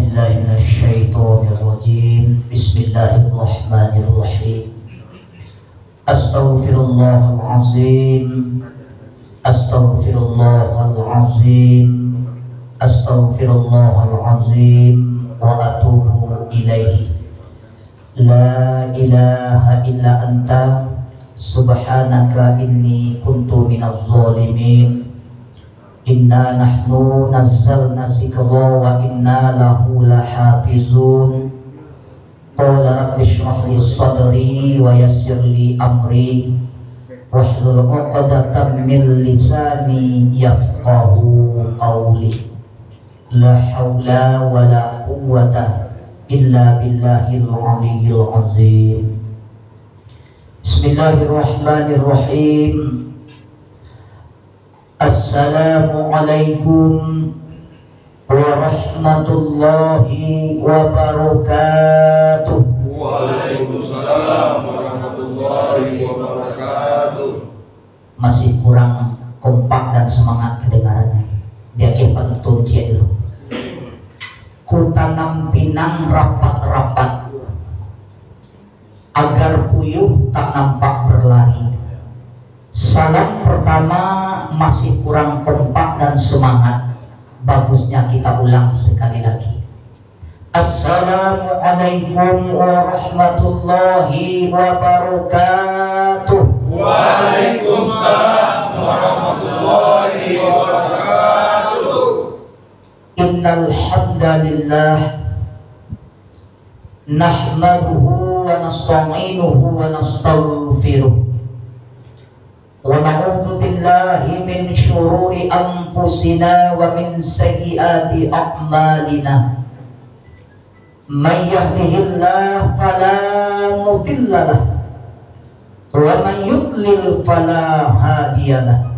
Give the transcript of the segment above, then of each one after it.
بالله من الشيطان الرجيم بسم الله الرحمن الرحيم أستغفر الله العظيم أستغفر الله العظيم أستغفر الله العظيم وأتوب إليه لا إله إلا أنت سبحانك إني كنت من الظالمين إنا نحن نزلنا الذكر وإنا له لحافظون قال رب اشرح لي صدري ويسر لي أمري واحلل عقدة من لساني يفقهوا قولي لا حول ولا قوة إلا بالله العلي العظيم بسم الله الرحمن الرحيم Assalamualaikum warahmatullahi wabarakatuh. Waalaikumsalam warahmatullahi wabarakatuh. Masih kurang kompak dan semangat kedengarannya. Dia kepantun cielo. Ku tanam pinang rapat-rapat agar puyuh tak nampak berlari. Salam pertama masih kurang kompak dan semangat. Bagusnya kita ulang sekali lagi. Assalamualaikum warahmatullahi wabarakatuh. Waalaikumsalam warahmatullahi wabarakatuh. Innal hamdalillah nahmaduhu wa nasta'inuhu wa nastaghfiruh. Wa na'udzu billahi min syururi anfusina wa min sayyiati a'malina. May yahdihillahu fala mudilla lahu wa man yudlil fala hadiya lahu.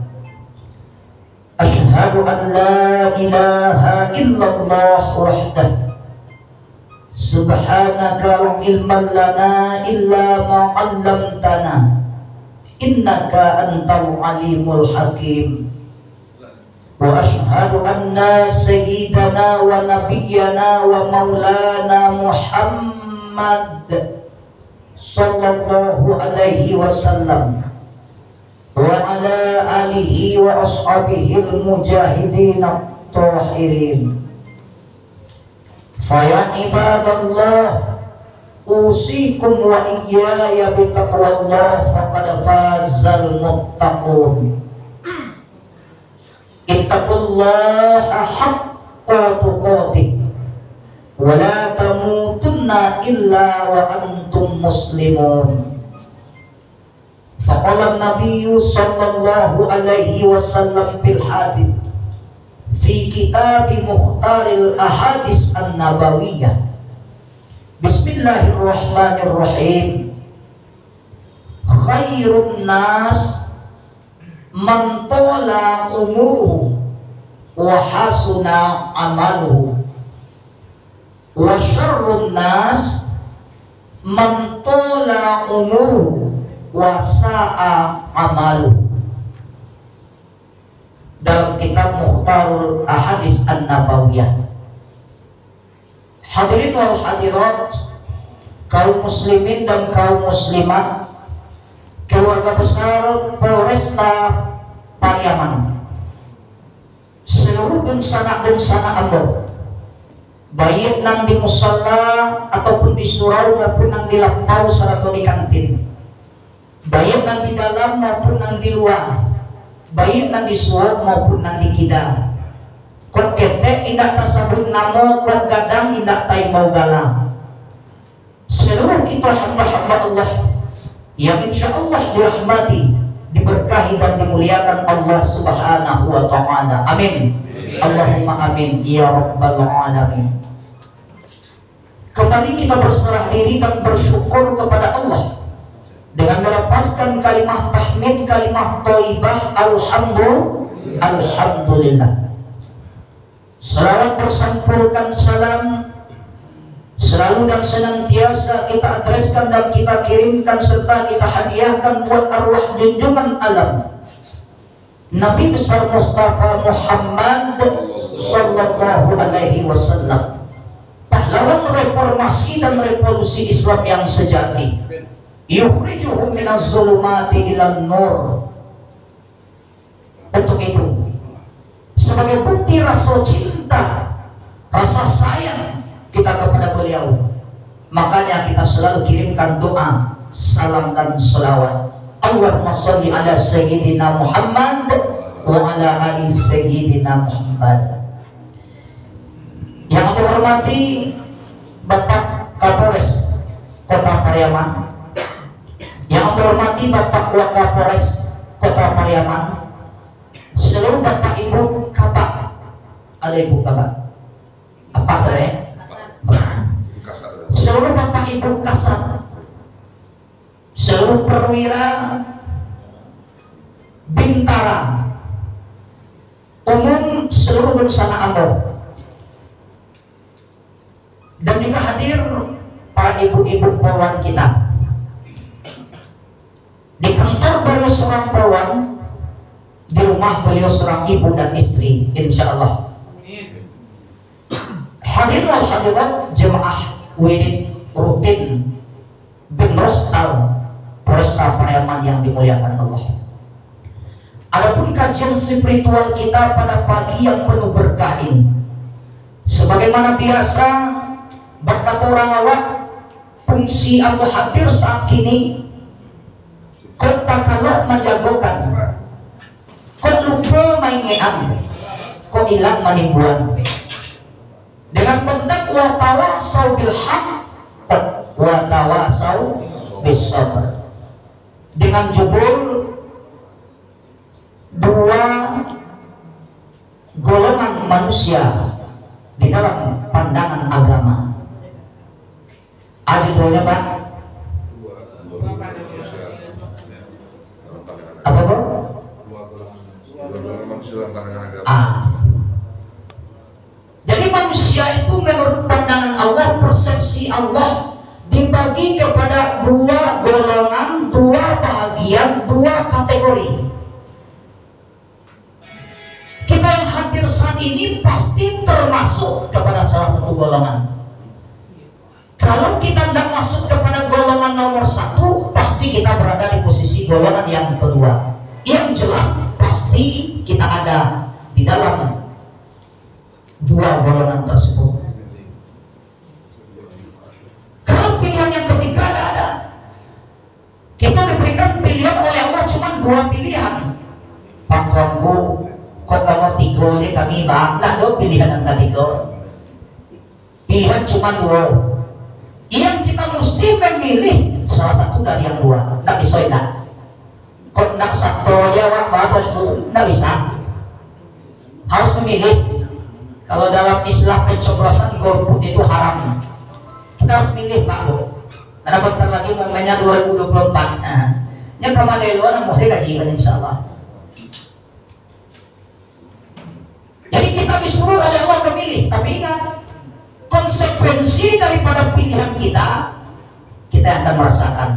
Asyhadu an la ilaha illallah wahdahu subhanaka la ilma lana illa ma 'allamtana innaka antal alimul hakim. Wa ashhadu anna sayyidana wa nabiyyana wa maulana Muhammad sallallahu alaihi wasallam wa ala alihi wa ashabihi al-mujahidin at-tahirin. Fa ya ibadallah usikum wa iyaya bitaqwallah faqad fazal muttaqun. Ittaqullaha haqqa tuqatih wa la tamutunna illa wa antum muslimun. Faqala an-nabiyyu sallallahu alaihi wasallam fil hadits fi kitab mukhtaril ahadits an-nabawiyyah. Bismillahirrahmanirrahim. Khairun nas man tola umuruhu wa hasuna amaluhu wa syarrun nas man tola umuruhu wa sa'a amaluhu. Dalam kitab Mukhtarul Ahadits An-Nabawiyah. Hadirin wal hadirat, kaum muslimin dan kaum muslimat, keluarga besar Polresta Pariaman, seluruh bensana Allah, baik nang di musalla ataupun di surau maupun nang di lapau serta di kantin, baik nang di dalam maupun nang di luar, baik nang di suap maupun nang di kidal. Kot ketek indak tasabut namo, kot gadang indak taibau galang. Seluruh kita hamba-hamba Allah yang insya Allah dirahmati, diberkahi dan dimuliakan Allah subhanahu wa ta'ala. Amin. Allahumma amin ya rabbal alamin. Kembali kita berserah diri dan bersyukur kepada Allah dengan melepaskan kalimah tahmid, kalimah thayyibah, alhamdulillah. Selawat bersampurkan salam selalu dan senantiasa kita adreskan dan kita kirimkan serta kita hadiahkan buat arwah junjungan alam Nabi besar Mustafa Muhammad sallallahu alaihi wasallam, dalam reformasi dan revolusi Islam yang sejati. Yukhrijuhum minaz zulumati ilan nur. Untuk itu, sebagai bukti rasa cinta, rasa sayang kita kepada beliau, makanya kita selalu kirimkan doa, salam dan selawat. Allahumma sholli ala sayyidina Muhammad wa ala ali sayyidina Muhammad. Yang dihormati Bapak Kapolres Kota Pariaman, yang dihormati Bapak Wakapolres Kota Pariaman, seluruh Bapak Ibu Kabak, ada Ibu Kabak, apa saya? Seluruh Bapak Ibu Kasat, seluruh perwira Bintara, umum seluruh bencana Ambon, dan juga hadir para ibu-ibu polwan kita. Di kantor beliau seorang polwan, di rumah beliau seorang ibu dan istri, insya Allah. Hadir wal hadirat jemaah wirid rutin bin Rohtal Polresta Pariaman yang dimuliakan Allah. Adapun kajian spiritual kita pada pagi yang penuh berkah ini, sebagaimana biasa, berkat orang awak, fungsi aku hadir saat ini, kau tak kalah menjagokan, kau lupa main ngeam, kau hilang menimbuan. Dengan kontak wa tawasau bil haq wa tawasau bis sabr. Dengan judul dua golongan manusia di dalam pandangan agama. Judulnya Pak? Apa bro? Jadi manusia itu menurut pandangan Allah, persepsi Allah dibagi kepada dua golongan, dua bahagian, dua kategori. Kita yang hadir saat ini pasti termasuk kepada salah satu golongan. Kalau kita tidak masuk kepada golongan nomor satu, pasti kita berada di posisi golongan yang kedua. Yang jelas pasti kita ada di dalam dua golongan tersebut. Kalau pilihan yang ketiga ada. Kita diberikan pilihan oleh Allah cuma dua pilihan. Pak Tuanku, kok kalau tiga ini kami nah dua pilihan yang ketiga. Pilihan cuma dua. Yang kita mesti memilih salah satu dari yang dua. Tidak bisa tidak. Kok tidak satu jawab bagus bu, tidak bisa. Harus memilih. Kalau dalam istilah pencoblosan golput itu haram. Kita harus milih Pak Bu. Karena bentar lagi momennya 2024. Yang kemana luar mau dikajikan insya Allah. Jadi kita disuruh oleh Allah memilih. Tapi ingat, konsekuensi daripada pilihan kita akan merasakan.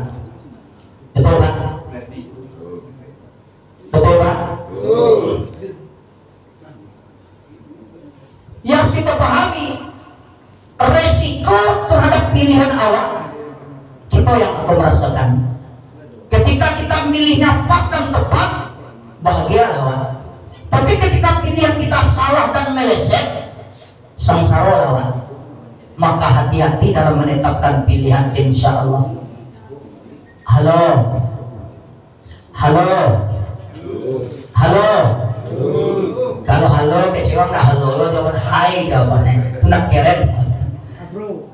Betul Pak? Betul Pak? Yang kita pahami, resiko terhadap pilihan awal kita yang akan merasakan. Ketika kita milihnya pas dan tepat, bahagia lawan. Tapi ketika pilihan kita salah dan meleset, sengsara lawan. Maka hati-hati dalam menetapkan pilihan, insya Allah. Halo, halo, halo. Kalau halo kecewa nggak halo, lo jawaban hai jawabannya. Itu nak keren.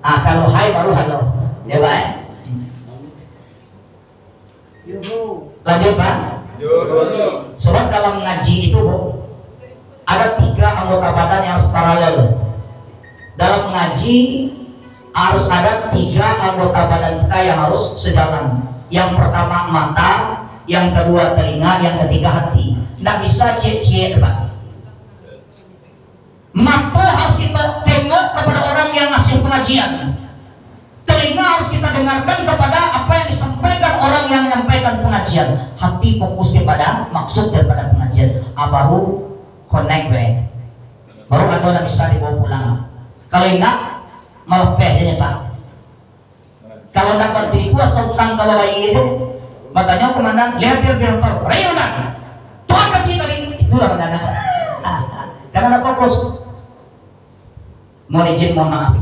Kalau hai baru halo, ya Pak. Lanjut Pak. Sebab dalam ngaji itu Bu, ada 3 anggota badan yang harus paralel. Dalam ngaji harus ada 3 anggota badan kita yang harus sejalan. Yang pertama mata, yang kedua telinga, yang ketiga hati. Tidak bisa cie-cie Pak. Mata harus kita tengok kepada orang yang ngasih pengajian. Telinga harus kita dengarkan kepada apa yang disampaikan orang yang menyampaikan pengajian. Hati fokus kepada maksud daripada pengajian. Baru connect we. Baru atau bisa dibawa pulang. Kalau enggak, Melpehnya Pak. Kalau dapat dikuasa utang kalau lagi itu, makanya komandan lihat dia bilang tahu, rayu kan? Tuhan kecil kali itulah komandan. Karena ada fokus. Mohon izin, mohon maaf.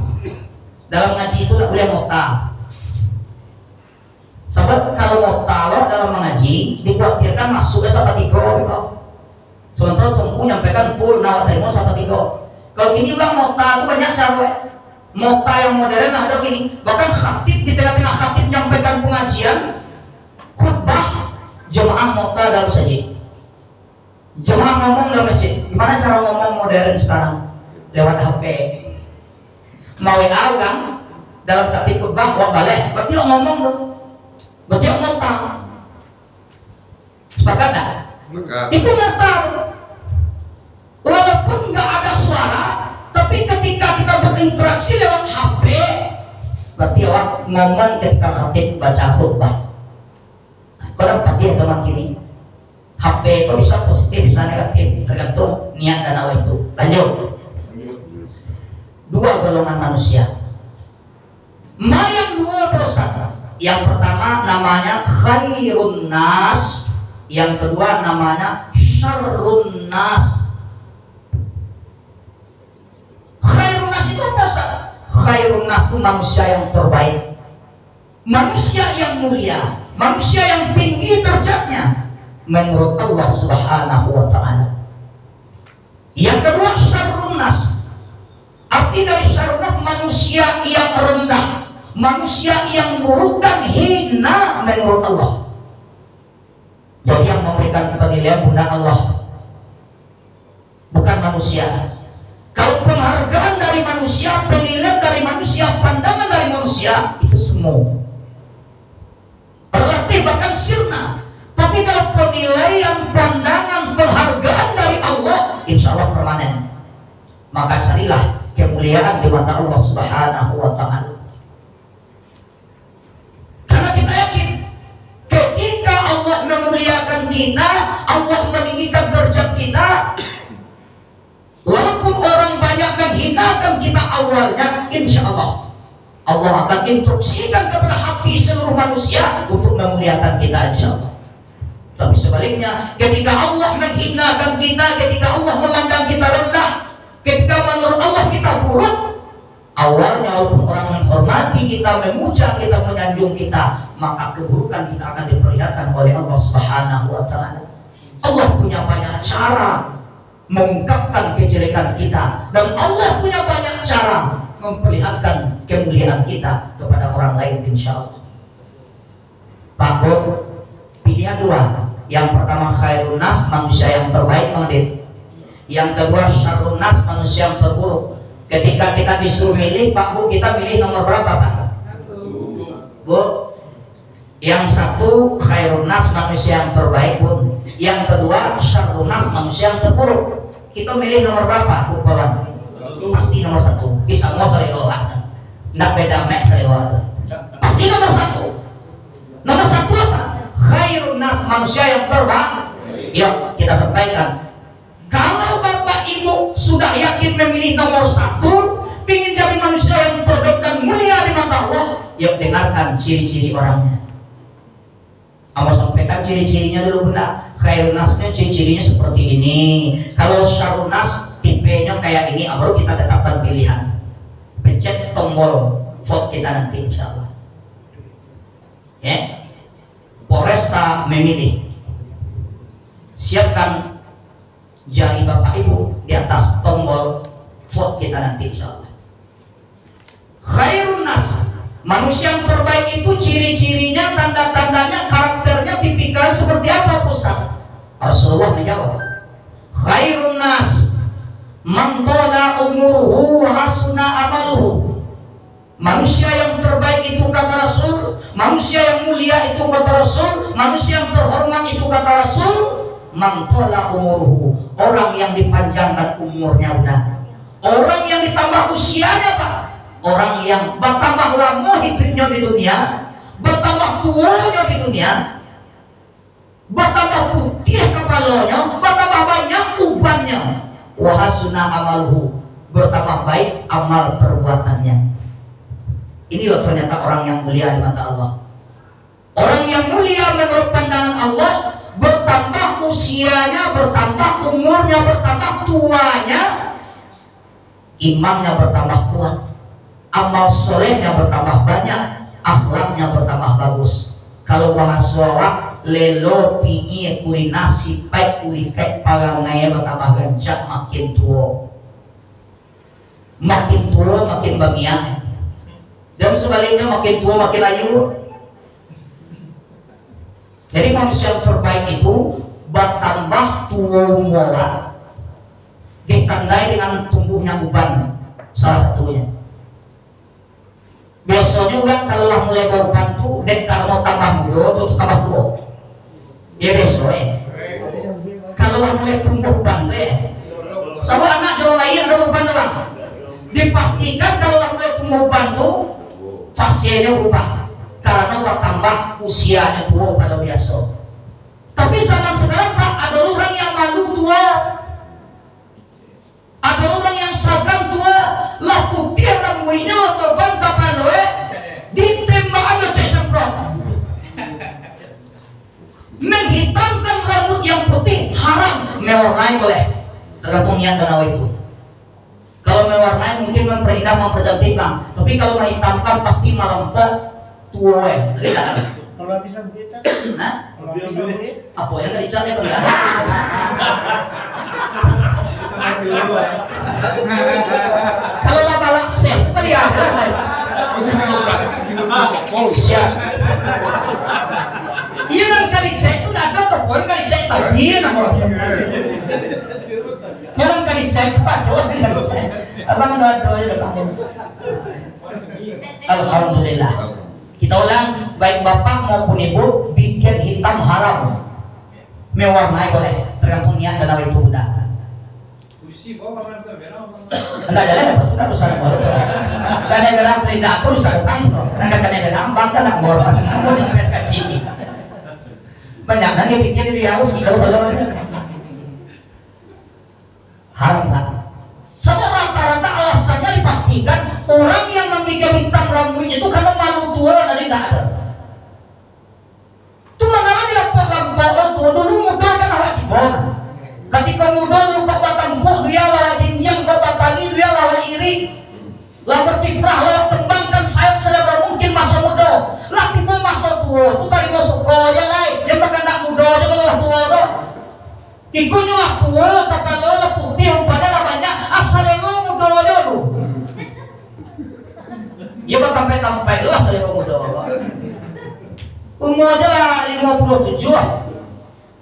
Dalam ngaji itu tidak boleh moktal. Sebab kalau moktal dalam mengaji dikhawatirkan masuknya sampai 3. Sementara tunggu nyampaikan full nawat terima sampai 3. Kalau gini juga moktal itu banyak cara. Mokta yang modern ada gini, bahkan khatib di tengah-tengah khatib menyampaikan pengajian khutbah jemaah mokta dalam masjid. Jemaah ngomong dalam masjid. Gimana cara ngomong modern sekarang? Lewat HP. Mau WA kan? Dalam khatib khutbah buat balik. Berarti ngomong dong. Berarti mokta. Sepakat tak? Itu mokta. Walaupun nggak ada suara, tapi ketika kita berinteraksi lewat HP, berarti awak ngomong ketika khatib baca khutbah. Kau dapat dia zaman kini. HP itu bisa positif, bisa negatif, tergantung niat dan awak itu. Lanjut. 2 golongan manusia. Yang 2 dosa. Yang pertama namanya khairun nas, yang kedua namanya syarrun nas. Khairun nas itu apa? Khairun nas itu manusia yang terbaik, manusia yang mulia, manusia yang tinggi derajatnya menurut Allah Subhanahu wa ta'ala. Yang kedua syarrun nas. Arti dari syarrun nas manusia yang rendah, manusia yang buruk dan hina menurut Allah. Jadi yang memberikan penilaian bukan Allah, bukan manusia. Kalau penghargaan dari manusia, penilaian dari manusia, pandangan dari manusia, itu semu, relatif bahkan sirna. Tapi kalau penilaian, pandangan, penghargaan dari Allah, insya Allah permanen. Maka carilah kemuliaan di mata Allah Subhanahu wa ta'ala. Karena kita yakin ketika Allah memuliakan kita, Allah meninggikan derajat kita, walaupun orang banyak menghinakan kita awalnya, insya Allah Allah akan instruksikan kepada hati seluruh manusia untuk memuliakan kita, insya Allah. Tapi sebaliknya, ketika Allah menghinakan kita, ketika Allah memandang kita rendah, ketika menurut Allah kita buruk, awalnya walaupun orang menghormati kita, memuja kita, menyanjung kita, maka keburukan kita akan diperlihatkan oleh Allah Subhanahu wa ta'ala. Allah punya banyak cara mengungkapkan kejelekan kita, dan Allah punya banyak cara memperlihatkan kemuliaan kita kepada orang lain, insya Allah. Takut pilihan 2. Yang pertama khairun nas, manusia yang terbaik, mengadil. Yang kedua syarrun nas, manusia yang terburuk. Ketika kita disuruh milih, Pak Bu, kita milih nomor berapa Pak? Bu, yang satu khairun nas, manusia yang terbaik Bu. Yang kedua syarrun nas, manusia yang terburuk. Kita milih nomor berapa Bu kawan? Pasti nomor 1. Bisa mau saya olah, nggak beda mek saya olah. Pasti nomor 1. Nomor 1 apa? Khairun nas, manusia yang terbaik. Yuk kita sampaikan. Kalau Bapak Ibu sudah yakin memilih nomor 1, ingin jadi manusia yang terbaik dan mulia di mata Allah, yuk dengarkan ciri-ciri orangnya. Aku sampaikan ciri-cirinya dulu Bunda. Khairun nasnya ciri-cirinya seperti ini. Kalau syarrun nas tipenya kayak ini, baru kita tetapkan pilihan. Pencet tombol vote kita nanti insya Allah. Ya. Polresta memilih. Siapkan jari Bapak Ibu di atas tombol vote kita nanti insya Allah. Khairun nas, manusia yang terbaik itu ciri-cirinya, tanda-tandanya, karakternya, tipikal seperti apa Ustaz? Rasulullah menjawab, khairun nas man tala umuruhu wa hasuna amaluhu. Manusia yang terbaik itu kata Rasul, manusia yang mulia itu kata Rasul, manusia yang terhormat itu kata Rasul, man tala umuruhu, orang yang dipanjangkan umurnya udah, orang yang ditambah usianya Pak, orang yang bertambah lama hidupnya di dunia, bertambah tuanya di dunia, bertambah putih kepalanya, bertambah banyak ubannya, wa hasuna amaluhu, bertambah baik amal perbuatannya. Ini loh ternyata orang yang mulia di mata Allah. Orang yang mulia menurut pandangan Allah, bertambah usianya, bertambah umurnya, bertambah tuanya, imannya bertambah kuat, amal solehnya bertambah banyak, akhlaknya bertambah bagus. Kalau bahasa orang, lelo pingi kuri nasi baik kuri kek parangaya bertambah gancak makin tua. Makin tua makin bamian. Dan sebaliknya makin tua makin layu. Jadi manusia yang terbaik itu bertambah tua mola, ditandai dengan tumbuhnya uban, salah satunya. Biasanya kan kalau lah mulai beruban tuh, dek kalau mau tambah muda atau tambah tua. Ya biasanya. Kalau lah mulai tumbuh uban deh. Sama anak jauh lain ada uban bang. Dipastikan kalau lah mulai tumbuh uban tuh, fasenya berubah. Karena bertambah usianya tua pada biasa. Tapi zaman sekarang Pak, ada orang yang malu tua, ada orang yang sagan tua, lah putih rambutnya korban kapal loe, ditembak aja cek semprot. Menghitamkan rambut yang putih haram, mewarnai boleh, tergantung niat dan awal itu. Kalau mewarnai mungkin memperindah, mempercantik bang, tapi kalau menghitamkan pasti melempok. Tua jadi tak. Kalau bisa begitu, Hah? kalau bisa begitu, Apa yang tadi cakap ya? Kalau lah balak set, apa dia? Siap. Iya kan kali cek itu nggak ada terpon kali cek tadi nama. Jangan kali cek pak, coba kali cek. Abang doa ya bang. Alhamdulillah. Kita ulang, baik bapak maupun ibu, bikin hitam haram, mewarnai boleh, tergantung niat dan awal itu udah. Enggak ada lah, itu nggak usah boleh. Karena berang tidak aku usah kantor, karena berang bangga nak boleh, kamu di mereka sini. Banyak nanti pikir di harus kalau belum haram kan. Sama rata-rata alasannya dipastikan orang yang membuat hitam rambutnya itu karena malu tua dari tidak ada. Itu mana dia lampau tua dulu muda kan awak cibon. Ketika muda lu kok batangku dia lawan jinjang, kok batali dia lawan iri. Lah berkiprah, lah kembangkan sayap selebar mungkin masa muda. Lah tiba masa tua, itu tadi masuk aja lah. Dia makan tak muda aja kalau lah tua tu. Ikunya lah tua, kapal lah putih, umpanya lah banyak. Asalnya muda aja lu. Ya bak sampai lah asalnya muda. Umur aja lah 57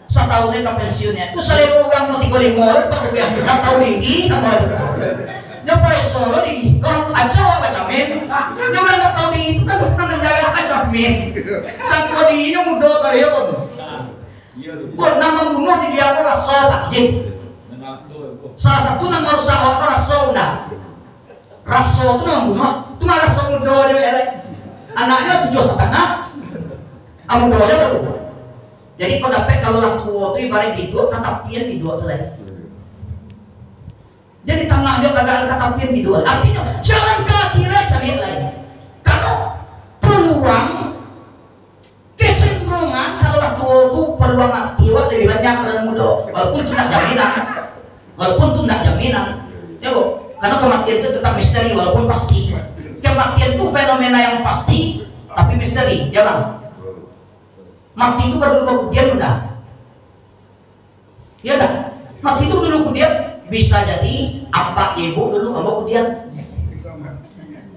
setahunnya ke pensiunnya. Itu saya orang mau 35 pakai yang tidak tahu lagi apa itu. Dia pakai solo lagi. Kalau aja apa jamin? Dia orang tak tahu itu kan bukan menjaga apa jamin. Sangko di ini muda kali ya pun. Kok nama bunuh di dia orang rasa takjib. Salah satu nama rusak orang rasa udah. Rasa itu nama bunuh. Itu mah rasa muda aja ya. Anaknya 7,5. Muda aja baru. Jadi kau dapat kalau lah tua tu ibarat bidua katapian bidua tu lagi. Jadi tengah dia kagak katapian bidua. Artinya jalan ke akhirnya cari lagi. Kalau peluang kecenderungan kalau lah tua tu peluang aktif lebih banyak dari muda. Walaupun tu nak jaminan, walaupun tu nak jaminan, ya bu. Karena kematian itu tetap misteri walaupun pasti. Kematian itu fenomena yang pasti tapi misteri, ya bang. Mati itu baru kemudian udah, ya dah. Mati itu dulu kemudian bisa jadi apa ibu dulu sama kemudian.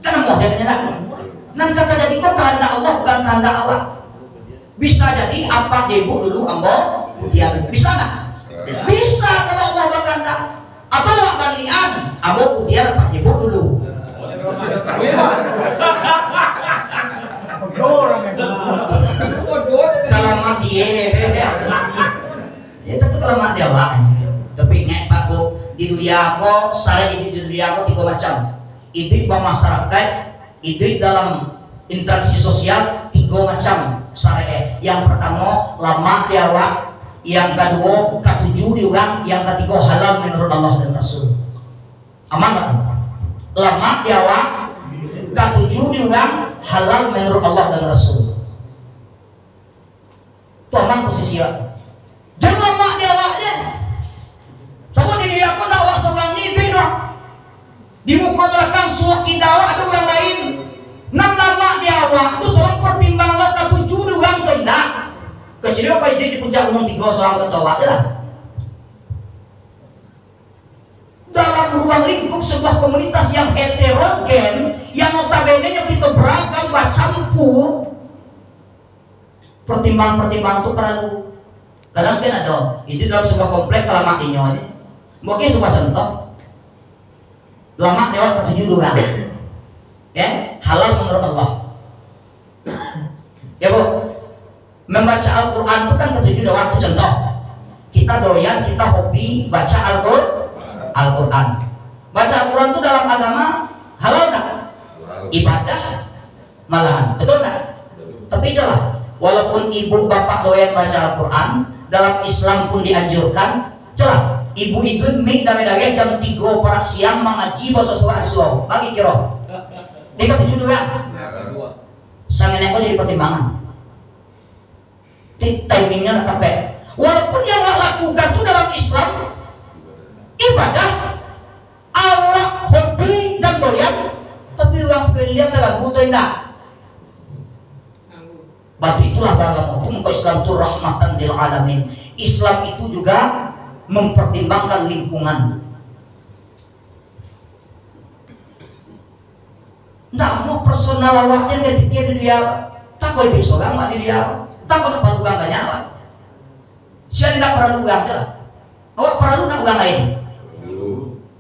Karena mau dia kenyataan. Nanti kata jadi kok kehendak Allah bukan kehendak awak. Bisa jadi apa ibu dulu sama kemudian. Bisa nggak? Bisa kalau Allah berkehendak. Atau awak balian, sama kemudian apa ibu dulu. Kalau mati ya itu kalau mati apa? Tapi ingat Pak Bu, di dunia aku, saya di dunia aku 3 macam. Hidup bermasyarakat, hidup dalam interaksi sosial 3 macam. Saya yang pertama lama diawa, yang kedua ketujuh diulang, yang ketiga halal menurut Allah dan Rasul. Aman kan? Lama diawa, Ketujuh diulang halal menurut Allah dan Rasul. Tuh aman posisi ya. Jangan lama di awaknya. Sama di dia aku dakwah seorang itu dong. Di muka belakang suaki dakwah ada orang lain. Nang lama di awak tu tolong pertimbanglah ketujuh diulang kena. Kecuali kalau jadi di puncak gunung 3 seorang ketawa lah. Dalam ruang lingkup sebuah komunitas yang heterogen, yang notabene kita beragam bercampur, pertimbangan-pertimbangan itu perlu. Kadang kan ada, itu dalam sebuah komplek lama dinyo ini. Mungkin sebuah contoh, lama lewat ketujuh dua, ya halal menurut Allah. Ya bu, membaca Al-Quran itu kan ketujuh dua waktu contoh. Kita doyan, kita hobi baca Al-Quran. Baca Al-Quran itu dalam agama halal tak? Ibadah malahan, betul tak? Tapi jelas, walaupun ibu bapak doyan baca Al-Quran, dalam Islam pun dianjurkan. Jelas, ibu itu mik dari jam 3 para siang mengaji bahasa surah Al-Surah. Bagi kira, dia ketujuh dua. Sangat neko jadi pertimbangan. Timingnya sampai. Walaupun yang lakukan itu dalam Islam ibadah, awak hobi dan doyan, tapi orang sekalian tak butuh tidak. Berarti itulah dalam hukum Islam itu rahmatan lil alamin. Islam itu juga mempertimbangkan lingkungan. Tidak mau personal awaknya dia pikir dia tak kau itu seorang mak dia tak kau dapat uang banyak awak. Siapa tidak perlu uang je lah. Awak perlu nak uang lain.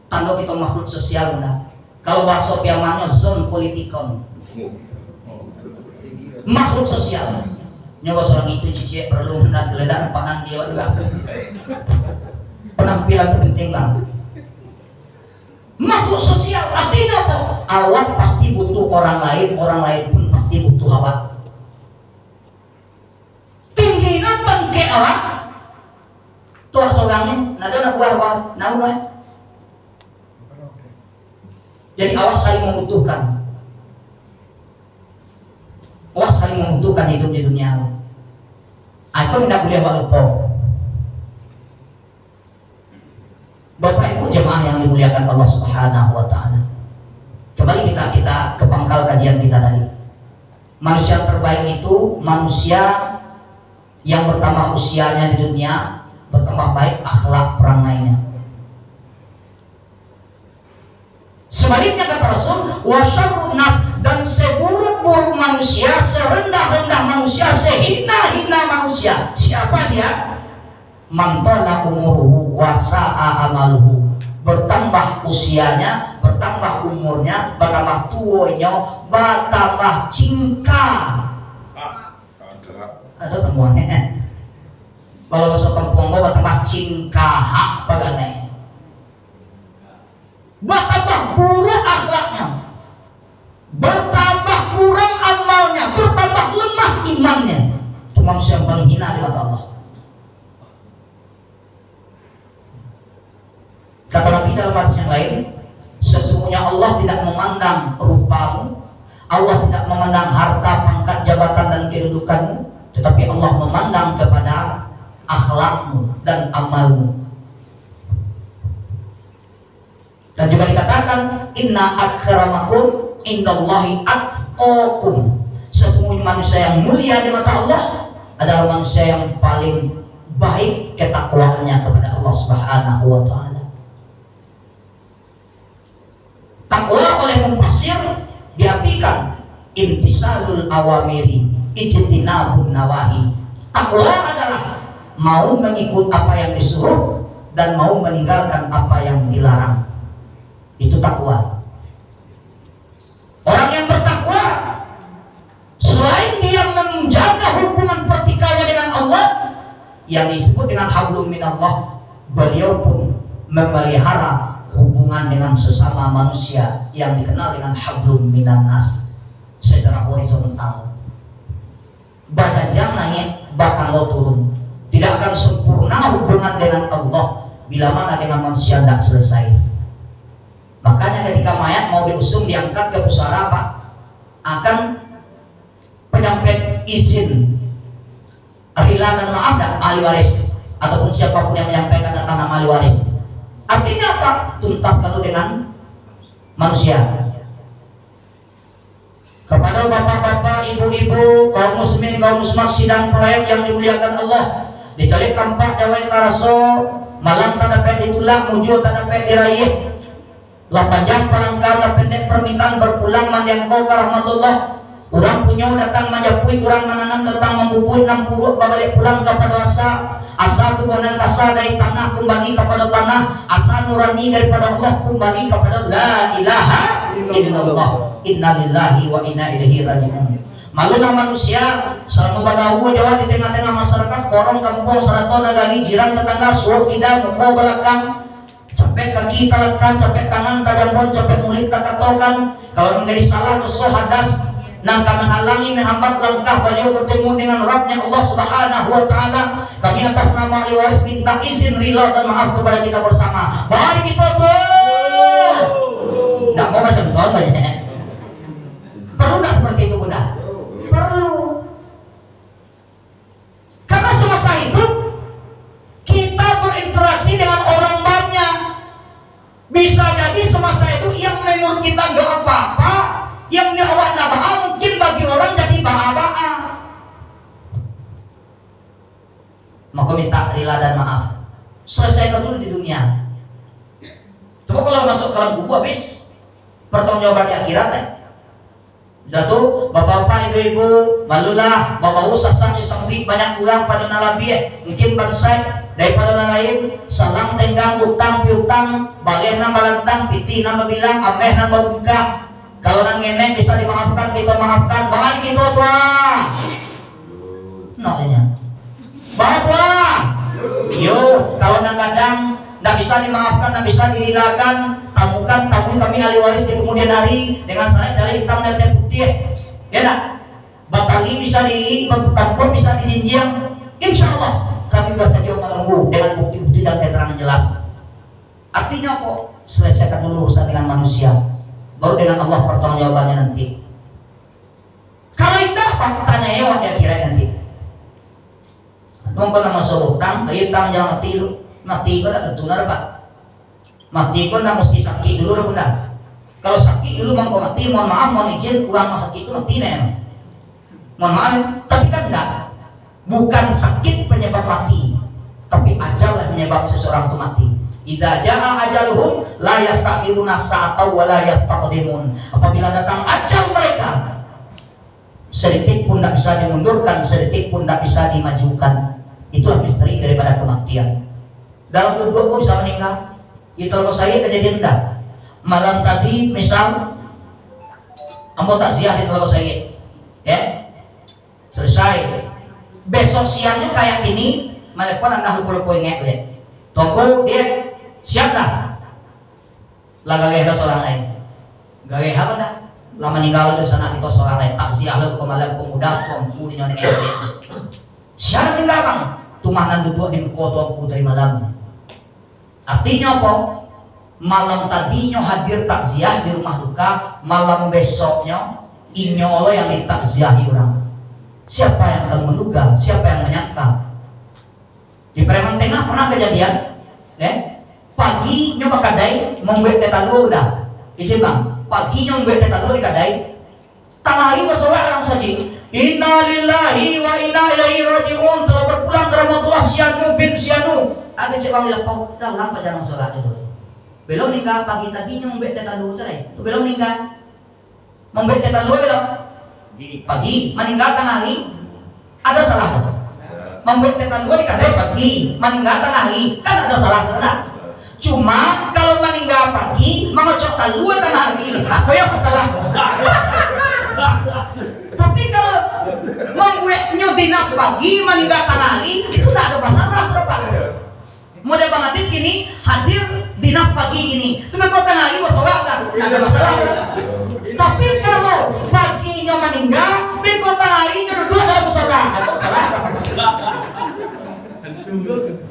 Tanda kita makhluk sosial benar. Kalau bahasa piamannya zon politikon. Makhluk sosial. Nyawa seorang itu cici perlu benar geledan panan dia juga. Penampilan itu penting banget. Makhluk sosial artinya apa? Awak pasti butuh orang lain pun pasti butuh awak. Tinggi nampak ke awak. Tuh seorangnya, nada nak buat nama. Jadi awak saling membutuhkan. Awak saling membutuhkan hidup di dunia. Aku tidak boleh awak lupa. Bapak Ibu jemaah yang dimuliakan Allah Subhanahu wa taala. Kembali kita ke pangkal kajian kita tadi. Manusia terbaik itu manusia yang bertambah usianya di dunia, bertambah baik akhlak perangainya. Sebaliknya kata Rasul, wa syarrun nas, dan seburuk-buruk manusia, serendah-rendah manusia, sehina-hina manusia. Siapa dia? Man tala umuruhu wa sa'a amaluhu. Bertambah usianya, bertambah umurnya, bertambah tuanya, bertambah cingkang. Ada semuanya. Kalau masuk kampung bertambah cingkah bagaimana? Bertambah buruk akhlaknya, bertambah kurang amalnya, bertambah lemah imannya. Itu manusia yang paling hina di mata Allah. Kata Nabi dalam hadis yang lain, sesungguhnya Allah tidak memandang rupamu, Allah tidak memandang harta, pangkat, jabatan dan kedudukanmu, tetapi Allah memandang kepada akhlakmu dan amalmu. Dan juga dikatakan inna akramakum indallahi atqakum. Sesungguhnya manusia yang mulia di mata Allah adalah manusia yang paling baik ketakwaannya kepada Allah Subhanahu wa taala. Takwa oleh mufassir diartikan imtisalul awamiri ijtinabun nawahi. Takwa adalah mau mengikut apa yang disuruh dan mau meninggalkan apa yang dilarang. Itu takwa. Orang yang bertakwa selain dia menjaga hubungan vertikalnya dengan Allah yang disebut dengan hablum minallah, beliau pun memelihara hubungan dengan sesama manusia yang dikenal dengan hablum minannas secara horizontal. Badanjang naik, bakal lo turun. Tidak akan sempurna hubungan dengan Allah bila mana dengan manusia tidak selesai. Makanya ketika mayat mau diusung diangkat ke pusara Pak, akan penyampaian izin rila dan maaf dan ahli waris ataupun siapapun yang menyampaikan tentang nama ahli waris. Artinya apa? Tuntaskan dulu dengan manusia. Kepada bapak-bapak, ibu-ibu, kaum muslimin, kaum muslimat sidang proyek yang dimuliakan Allah, dicalik tampak dawai taraso malam tak dapat ditulak, mujur tak dapat diraih, lah panjang palangkah, lah pendek permintaan berpulang manjangkau ke rahmatullah. Orang punya datang menjapui, orang menanam datang membubui, 6 puruk balik pulang kepada asa tubuhan kasa dari tanah kembali kepada tanah, asa nurani daripada Allah kembali kepada la ilaha illallah. Innalillahi wa inna ilaihi raji'un. Malulah manusia selama bagawu Jawa di tengah-tengah masyarakat, korong kampung seraton negari jiran tetangga suruh kita muka belakang, capek kaki talakan, capek tangan tajambon, capek mulut takatokan. Kalau menjadi salah dosa hadas nang kami halangi menghambat langkah beliau bertemu dengan Rabbnya Allah Subhanahu wa taala. Kami atas nama ahli waris minta izin, rila dan maaf kepada kita bersama. Mari kita tuh. Enggak mau macam tuan banyak. Perlu enggak seperti itu, Bunda? Perlu. Karena semasa hidup kita berinteraksi dengan orang banyak. Bisa jadi semasa itu yang menurut kita enggak apa-apa, yang nyawat nabaa mungkin bagi orang jadi baha-baha. Maka minta rela dan maaf. Selesaikan dulu di dunia. Coba kalau masuk ke dalam kubur habis pertanggungjawaban di akhirat Sudah tuh bapak-bapak, ibu-ibu, malulah bapak usah sang sambil banyak kurang pada nalabi mungkin bangsa daripada lain salang tenggang utang piutang bagaian balantang piti nama bilang ameh nama buka. Kalau nang ngene bisa dimaafkan, kita maafkan. Bahkan kita tuang. Nolnya. Bahkan tuang. Yo, kalau nang kadang nggak bisa dimaafkan, nggak bisa dirilakan, tamukan kami ahli waris di kemudian hari dengan syarat dari hitam dan putih. Ya nak? Batali bisa ditampur, bisa dijinjing. Insya Allah kami bersedia menunggu dengan bukti-bukti dan keterangan jelas. Artinya kok selesaikan dulu urusan dengan manusia. Baru dengan Allah pertanggungjawabannya nanti. Kalau tidak, tanya ya waktu kira nanti. Mungkin nama seutang, utang jangan mati kau dah tentu nara mati kau dah mesti sakit dulu dah bunda. Kalau sakit dulu mau mati, mohon maaf, mohon izin, kurang sakit itu mati nih. Mohon maaf, tapi kan enggak. Bukan sakit penyebab mati, tapi ajal yang penyebab seseorang itu mati. Idza jaa ajaluhum la yastakhiruna sa'atan wa la yastaqdimun. Apabila datang ajal mereka, sedetik pun tidak bisa dimundurkan, sedetik pun tidak bisa dimajukan. Itulah misteri daripada kematian. Dalam tubuh pun bisa meninggal. Itu kalau saya kejadian enggak. Malam tadi misal ambo takziah di telaga saya, ya selesai. Besok siangnya kayak gini, telepon anda lupa ingat deh. Toko dia siap dah? Lah gagah seorang lain. Gagah apa dah? Lah meninggal di sana itu seorang lain. Takziah lu kemalan pemuda tuangku di nyonya SD. Siapa meninggal bang? Tumanan duduk di muka tuangku dari malam. Artinya apa? Malam tadinya hadir takziah di rumah duka, malam besoknya inyolo yang ditakziahi orang. Siapa yang akan menduga? Siapa yang menyangka? Di Preman Tengah pernah kejadian, pagi nyoba kadai membuat tetalu udah, izin bang. Pagi membuat tetalu di kadai, tanah ini bersorak dalam saji. Inna lillahi wa inna ilaihi raji'un. Telah berpulang ke rahmatullah sianu bin sianu. Ada cekang lepok dalam perjalanan sholat itu. Belum meninggal pagi tadi membuat tetalu tadi. Itu belum meninggal. Membuat tetalu belum. Pagi meninggalkan hari ada salah. Membuat tetalu di kadai pagi meninggalkan hari kan ada salah tidak? Cuma kalau meninggal pagi mengocok talu kan hari apa yang salah? Tapi kalau membuatnya dinas pagi meninggalkan hari itu tidak ada masalah terpak. Model banget gini hadir dinas pagi gini, cuma kau tengah hari masalah kan? Tidak ada masalah. Tapi kalau paginya meninggal, di kota harinya dua dalam masalah, ada masalah.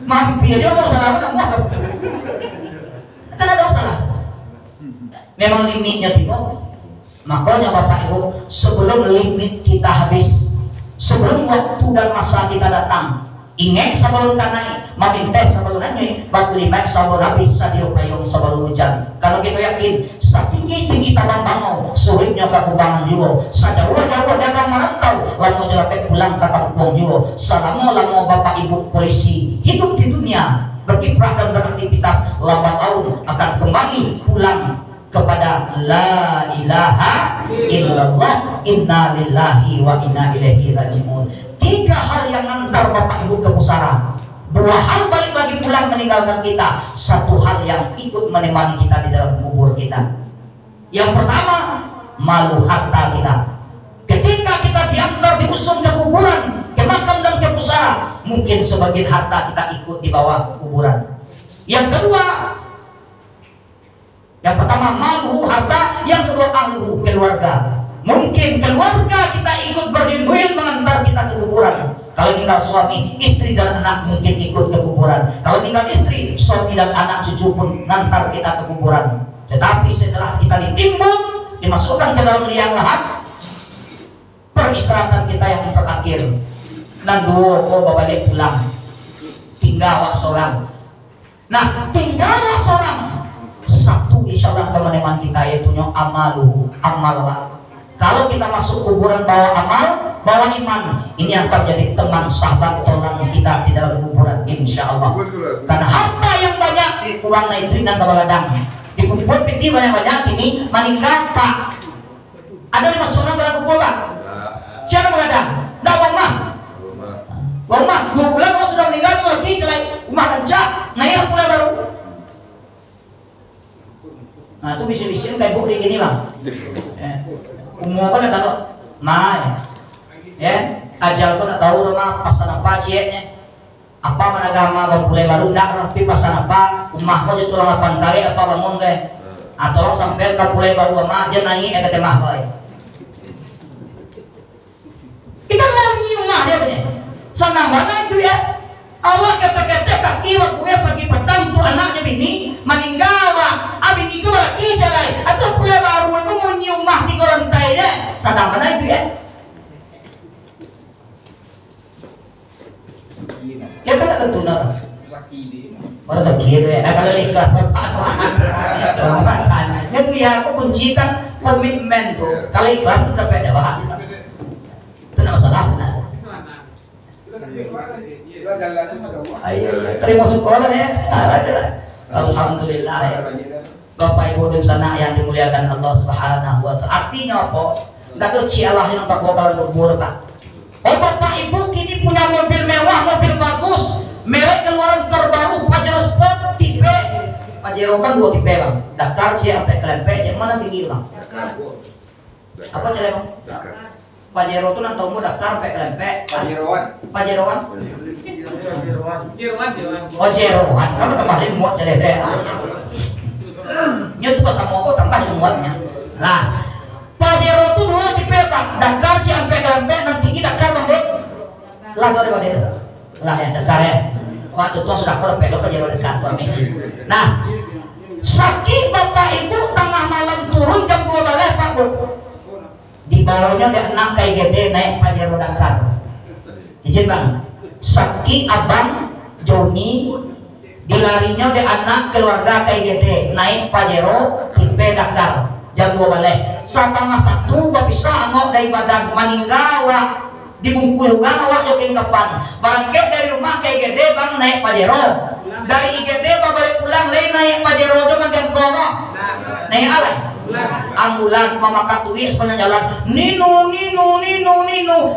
Mampir aja mau salah apa mau? Tidak ada masalah. Memang limitnya tidak. Makanya Bapak Ibu, sebelum limit kita habis, sebelum waktu dan masa kita datang, ingat sebelum tanai, maminte sebelum nanya, bakulimat sebelum habis, sadio payung sebelum hujan. Kalau kita yakin, setinggi-tinggi taman bangau, suritnya kakubangan juga, sadawa-dawa dagang merantau, lama jelapet pulang ke kampung juga, selama Bapak Ibu polisi hidup di dunia, berkiprah dan beraktivitas, lama tahun akan kembali pulang kepada la ilaha illallah, inna lillahi wa inna ilaihi rajiun. 3 hal yang antar Bapak Ibu ke pusara, 2 hal balik lagi pulang meninggalkan kita, 1 hal yang ikut menemani kita di dalam kubur kita. Yang pertama, malu harta kita. Ketika kita diantar diusung ke kuburan, ke makam dan ke pusara, mungkin sebagian harta kita ikut di bawah kuburan. Yang kedua, yang pertama malu harta, yang kedua malu keluarga. Mungkin keluarga kita ikut berduyun mengantar kita ke kuburan. Kalau tinggal suami, istri dan anak mungkin ikut ke kuburan. Kalau tinggal istri, suami dan anak cucu pun mengantar kita ke kuburan. Tetapi setelah kita ditimbun, dimasukkan ke dalam liang lahat, peristirahatan kita yang terakhir. Dan balik pulang, tinggal seorang. Nah, tinggal seorang. Satu insyaallah teman-teman kita yaitu amal. Kalau kita masuk kuburan bawa amal, bawa iman, ini akan jadi teman sahabat tolong kita di dalam kuburan insyaallah. Karena harta yang banyak, uangnya itu dan baladang. Di kubur piti banyak-banyak ini meninggal Pak. Ada 5 orang dalam kubur Pak. Siapa baladang? Dah rumah. Rumah 2 bulan kalau sudah meninggal lagi celai rumah kerja, naik pula baru. Nah itu bisa-bisa kayak buk kayak gini Bang. Umur kan tak tahu, ya, ajal pun tak tahu rumah pasan apa cieknya, apa mana agama bang mulai baru ndak rapi pasan apa, rumah kau itu lama pantai apa bangun deh, atau sampai kau mulai baru ama aja naik ada temah kau. Kita mau nyi rumah dia punya, senang mana itu ya. Awak kata-kata kaki waktu pagi petang tu anaknya bini meninggal abini itu lagi celai atau pula baru itu mau nyiumah di lantai ya sadang mana itu ya ya kan tak tentu nak baru sakit ya kalau ikhlas makanya tu ya aku kuncikan komitmen tu kalau ikhlas tu dapat ada bahasa itu nak masalah sebenarnya. Ayo, terima sekolah ya. Alhamdulillah ya. Bapak Ibu di sana yang dimuliakan Allah Subhanahu wa taala. Artinya apa? Enggak tahu Allah yang tak bakal kubur Pak. Oh Bapak Ibu kini punya mobil mewah, mobil bagus, merek keluaran terbaru Pajero Sport tipe. Pajero kan 2 tipe Bang. Dakar C sampai Kelempe, yang mana tinggi Bang? Apa cara Bang? Pajero itu nanti umur daftar sampai Kelempe. Pajeroan. Oh jeroan, kamu tambahin muat celebret. Ini tuh pas sama aku tambahin muatnya. Nah, Pajero itu 2 tipe Pak. Dakar sampai Kelempe nanti kita Dakar Bang. Lah dari mana itu? Lah ya Dakar ya. Waktu itu sudah Kelempe lo Pajero dekat kami. Nah, sakit Bapak Ibu tengah malam turun jam 12 Pak Bu. Di bawahnya ada 6 kayak gede naik Pajero Dakar. Izin Bang. Saki abang Joni dilarinya di anak keluarga kayak gede naik Pajero tipe Dakar jam 2 balik setengah 1 bisa angok dari badan meninggal dibungkul awak jogging kapan barangkali dari rumah kayak gede Bang naik Pajero dari IGD balik pulang naik Pajero itu makin kono naik alay ambulan memakan duit sepanjang jalan nino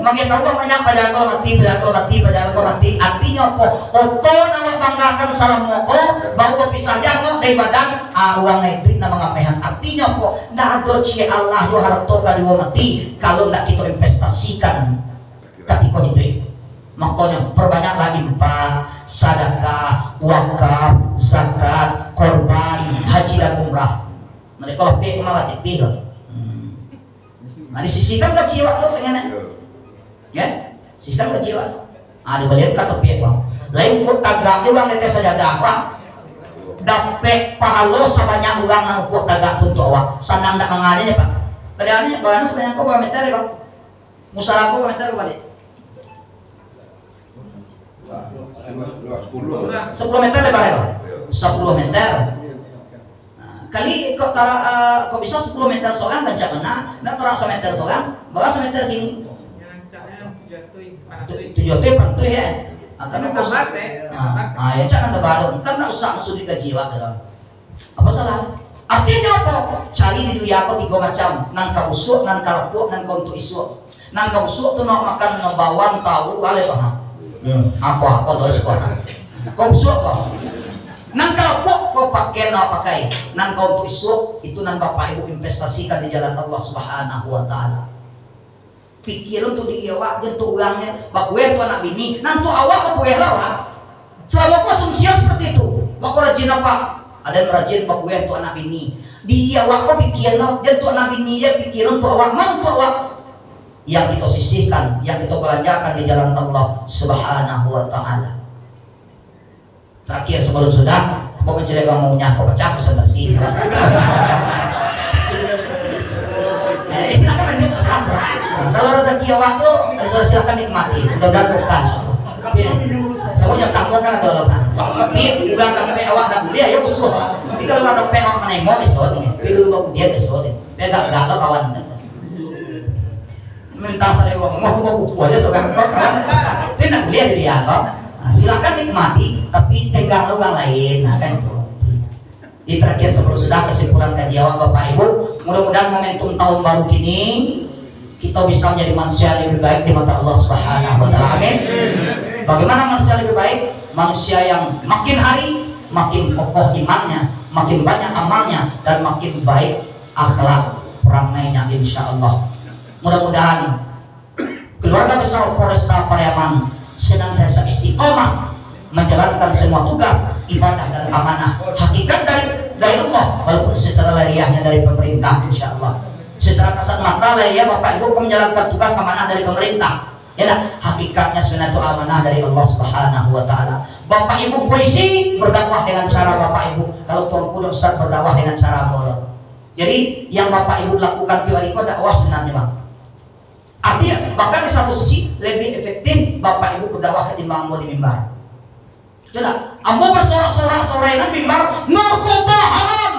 makin tahu banyak pada mati artinya apa oto nama banggakan salam moko bahwa pisah jangan dari badan uangnya itu nama ngapain artinya apa nggak ada cia Allah yo harto kadua mati kalau nggak kita investasikan ketika itu makanya perbanyak lagi sedekah wakaf zakat korban haji dan umrah. Mereka lebih malah tipih loh. Nah disisihkan ke jiwa lo sengaja, ya, sisihkan ke jiwa. Dibalik ke lebih bang. Lain ukut tagak juga mereka saja dakwah. Dapat pahala sebanyak uang yang ukut tagak untuk awak. Sanang tak mengalihnya Pak. Kalian bahan sebanyak kau berapa meter kau? Musalah kau berapa meter kau balik? 10 meter lebar kau? 10 meter. Kali kau tara kau bisa 10 meter seorang baca benar, dan tara 1 meter seorang, berapa meter gini? Tujuh pantu ya. Akan kau ya jangan terbaru. Ntar nak usah masuk di jiwa kan? Apa salah? Artinya apa? Cari di dunia aku 3 macam. Nang kau usuk, nang kau lepuk, nang kau untuk isuk. Nang kau usuk tu nak makan dengan bawang, tahu, wale paham. Aku dari sekolah. Kau usuk kau. Nang kau lepuk kau pakai nak pakai. Nang kau untuk isuk itu nang bapak ibu investasikan di jalan Allah Subhanahu Wa Taala. Pikiran tu di awak, dia tu orangnya. Bakueh tu anak bini. Nang tu awak bakueh lawak. Selalu kau sumsia seperti itu. Baku rajin apa? Ada yang rajin bakueh tu anak bini. Dia awak kau pikiran dia tu anak bini dia pikiran tu awak man tu awak. Yang kita sisihkan, yang kita belanjakan di jalan Allah Subhanahu Wa Taala. Terakhir sebelum sudah, kau mencari kamu nyako pecah bersih. Silakan lanjut pesantren. Kalau rezeki awak tu, silakan nikmati. Mudah-mudahan bukan. Semuanya tanggungan atau apa? Si ulang sampai awak dah kuliah ya usul. Tapi kalau ada pengen mana mau besok ni, tapi kalau dia besok ni, dia tak lah kawan. Minta saya uang mau tu buku aja seorang kau. Dia nak kuliah di dia kau. Silakan nikmati, tapi pegang orang lain, kan tu. Di terakhir sebelum sudah kesimpulan kajian Bapak Ibu, mudah-mudahan momentum tahun baru ini kita bisa menjadi manusia yang lebih baik di mata Allah Subhanahu Wa Taala. Amin. Bagaimana manusia lebih baik? Manusia yang makin hari makin kokoh imannya, makin banyak amalnya, dan makin baik akhlak peranainya insya Allah. Mudah-mudahan keluarga besar Polresta Pariaman senantiasa istiqomah menjalankan semua tugas ibadah dan amanah hakikat dari Allah, walaupun secara lahiriahnya dari pemerintah insya Allah. Secara kasat mata lahiriah Bapak Ibu menjalankan tugas amanah dari pemerintah. Ya, hakikatnya sebenarnya itu amanah dari Allah Subhanahu Wa Taala. Bapak Ibu polisi berdakwah dengan cara Bapak Ibu, kalau Tuan Guru Ustaz berdakwah dengan cara bolong. Jadi yang Bapak Ibu lakukan teori itu dakwah sebenarnya Bang. Artinya bahkan di satu sisi lebih efektif Bapak Ibu berdakwah ketimbang ambo di mimbar. Coba, ambo bersorak-sorak sorenan mimbar, narkoba haram,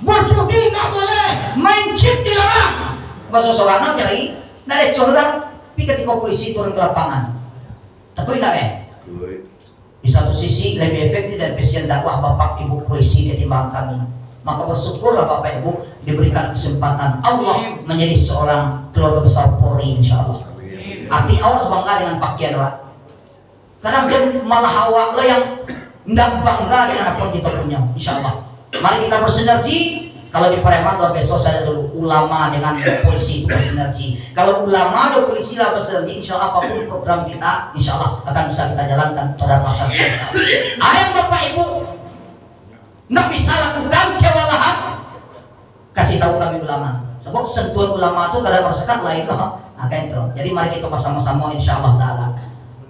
berjudi nggak boleh, main chip dilarang. Bersorak-sorak lagi, dari curang. Tapi ketika polisi turun ke lapangan, takut tak di satu sisi lebih efektif dan pasien dakwah Bapak Ibu polisi ketimbang kami. Maka bersyukurlah Bapak Ibu diberikan kesempatan Allah menjadi seorang keluarga besar Polri insya Allah. Arti awak bangga dengan pakaian awak. Kadang malah awak lah yang tidak bangga dengan apa yang kita punya insya Allah. Mari kita bersinergi. Kalau di Pariaman luar besok saya dulu ulama dengan polisi itu bersinergi. Kalau ulama dan polisi lah bersinergi, insya Allah apapun program kita, insya Allah akan bisa kita jalankan terhadap masyarakat. Ayah Bapak Ibu, nak bisa lakukan kewalahan, kasih tahu kami ulama. Sebab sentuhan ulama itu terhadap masyarakat lain loh. Akan itu. Jadi mari kita bersama-sama insya Allah Taala.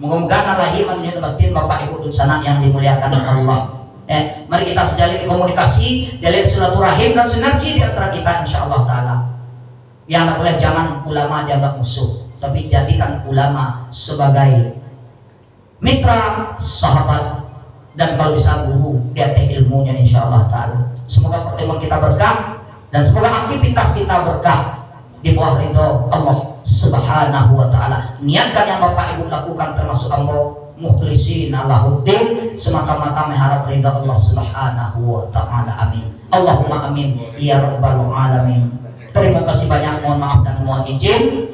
Moga-moga lahir menunjuk batin Bapak Ibu dan yang dimuliakan Allah. Mari kita jalin komunikasi, jalin silaturahim dan sinergi di antara kita insya Allah Taala. Yang tak boleh jangan ulama dianggap musuh, tapi jadikan ulama sebagai mitra, sahabat, dan kalau bisa guru di atas ilmunya insya Allah Taala. Semoga pertemuan kita berkah dan semoga aktivitas kita berkah di bawah ridho Allah Subhanahu Wa Taala. Niatkan yang Bapak Ibu lakukan termasuk ambo mukhlisin Allahuddin semata-mata mengharap ridha Allah Subhanahu Wa Taala. Amin. Allahumma amin ya rabbal alamin. Terima kasih banyak, mohon maaf dan mohon izin.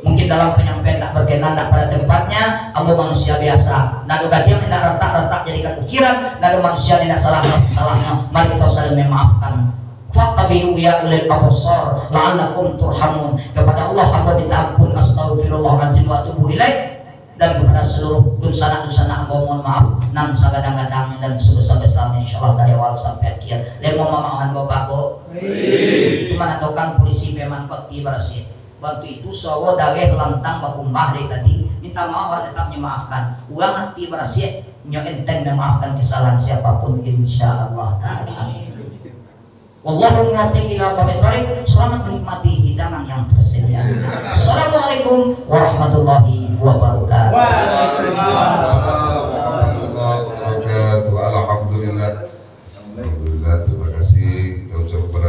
Mungkin dalam penyampaian tak berkenan tak pada tempatnya, ambo manusia biasa. Nado gadiam tidak retak-retak jadikan ukiran, nado manusia tidak salahnya. Mari kita saling memaafkan. Fattabi'u ya ulil absar la'allakum turhamun. Kepada Allah hamba minta ampun, astagfirullahalazim wa atubu ilaih. Dan kepada seluruh dusana-dusana hamba mohon maaf nan sagadang-gadang dan sebesar-besarnya insyaallah dari awal sampai akhir. Lemo mamahan bapak bo. Itu menandakan polisi memang peti bersih. Waktu itu sawo dageh lantang bakumbah dari tadi minta maaf tetap memaafkan. Uang hati bersih nyo enteng memaafkan kesalahan siapapun insyaallah taala. Wallahu muwaffiq ila aqwamit thoriq. Selamat menikmati hidangan yang tersedia. Assalamualaikum warahmatullahi wabarakatuh.